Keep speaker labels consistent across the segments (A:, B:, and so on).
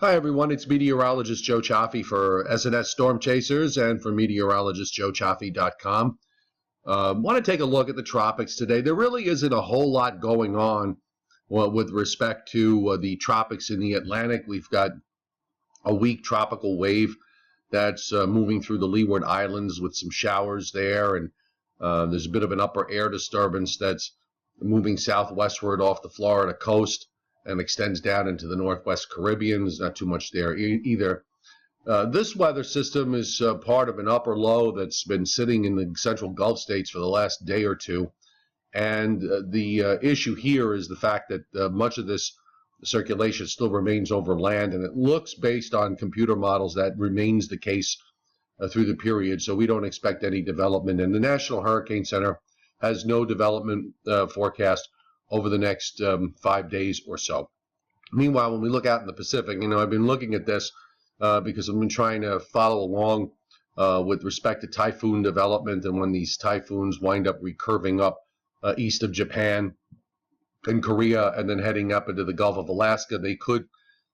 A: Hi everyone, it's meteorologist Joe Chaffee for SNS Storm Chasers and for meteorologistjoechaffee.com. Want to take a look at the tropics today. There really isn't a whole lot going on with respect to the tropics in the Atlantic. We've got a weak tropical wave that's moving through the Leeward Islands with some showers there, and there's a bit of an upper air disturbance that's moving southwestward off the Florida coast and extends down into the Northwest Caribbean. There's not too much there either. This weather system is part of an upper low that's been sitting in the central Gulf states for the last day or two. And the issue here is the fact that much of this circulation still remains over land, and it looks, based on computer models, that remains the case through the period. So we don't expect any development. And the National Hurricane Center has no development forecast over the next 5 days or so. Meanwhile, when we look out in the Pacific, I've been looking at this because I've been trying to follow along with respect to typhoon development, and when these typhoons wind up recurving up east of Japan and Korea and then heading up into the Gulf of Alaska, they could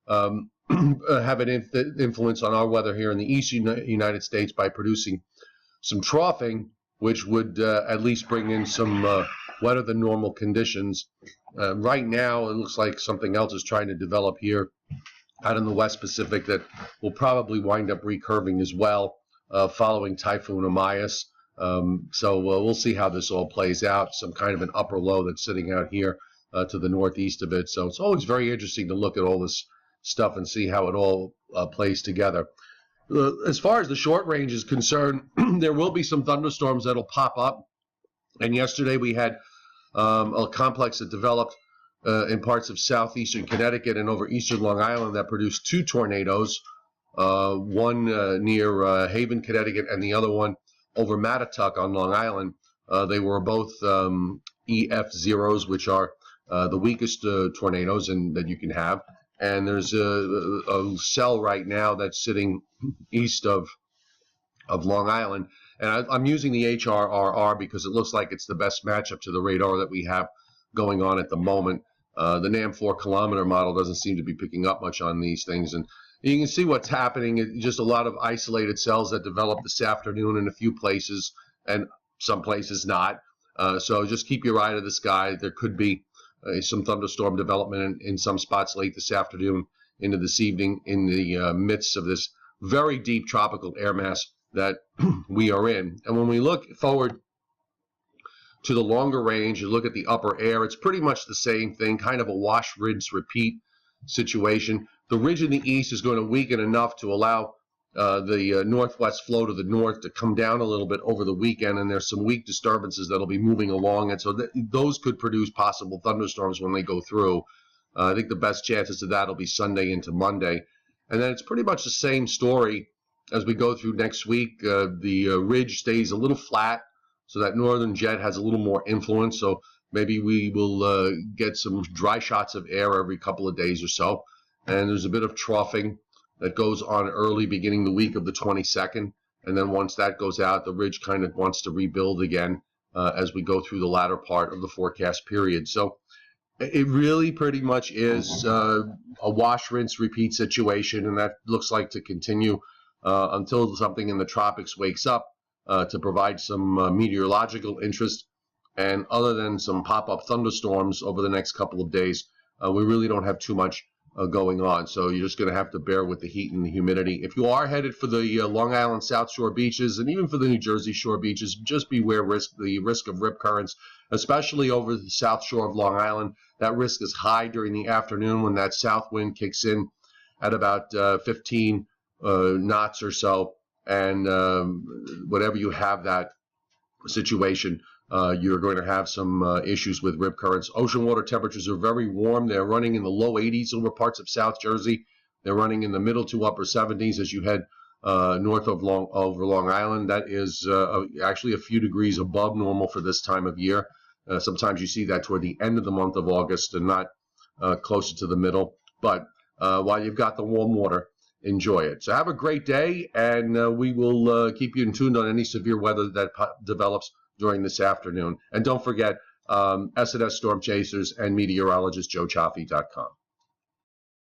A: have an influence on our weather here in the eastern United States by producing some troughing, which would at least bring in some wetter than normal conditions. Right now, it looks like something else is trying to develop here out in the West Pacific that will probably wind up recurving as well, following Typhoon Amyas. So we'll see how this all plays out. Some kind of an upper low that's sitting out here to the northeast of it. So it's always very interesting to look at all this stuff and see how it all plays together. As far as the short range is concerned, there will be some thunderstorms that'll pop up. And yesterday we had a complex that developed in parts of southeastern Connecticut and over eastern Long Island that produced 2 tornadoes, one near Haven, Connecticut, and the other one over Mattatuck on Long Island. They were both EF0s, which are the weakest tornadoes that you can have. And there's a cell right now that's sitting east of Long Island. And I'm using the HRRR because it looks like it's the best matchup to the radar that we have going on at the moment. The NAM 4-kilometer model doesn't seem to be picking up much on these things. And you can see what's happening. Just a lot of isolated cells that developed this afternoon in a few places, and some places not. So just keep your eye to the sky. There could be some thunderstorm development in some spots late this afternoon into this evening in the midst of this very deep tropical air mass that we are in. And when we look forward to the longer range, you look at the upper air, it's pretty much the same thing, kind of a wash, rinse, repeat situation. The ridge in the east is going to weaken enough to allow the northwest flow to the north to come down a little bit over the weekend, and there's some weak disturbances that'll be moving along, and so those could produce possible thunderstorms when they go through. I think the best chances of that will be Sunday into Monday. And then it's pretty much the same story as we go through next week. The ridge stays a little flat, so that northern jet has a little more influence. So maybe we will get some dry shots of air every couple of days or so. And there's a bit of troughing that goes on early, beginning the week of the 22nd. And then once that goes out, the ridge kind of wants to rebuild again as we go through the latter part of the forecast period. So it really pretty much is a wash, rinse, repeat situation, and that looks like to continue until something in the tropics wakes up to provide some meteorological interest. And other than some pop-up thunderstorms over the next couple of days, we really don't have too much going on. So you're just going to have to bear with the heat and the humidity. If you are headed for the Long Island South Shore beaches and even for the New Jersey Shore beaches, just beware the risk of rip currents, especially over the south shore of Long Island. That risk is high during the afternoon when that south wind kicks in at about 15 knots or so. And whenever you have that situation, you're going to have some issues with rip currents. Ocean water temperatures are very warm. They're running in the low 80s over parts of South Jersey. They're running in the middle to upper 70s as you head north of Long Island. That is actually a few degrees above normal for this time of year. Sometimes you see that toward the end of the month of August and not closer to the middle. But while you've got the warm water, enjoy it. So have a great day, and we will keep you in tune on any severe weather that develops during this afternoon. And don't forget, SNS Storm Chasers and meteorologist joechaffee.com.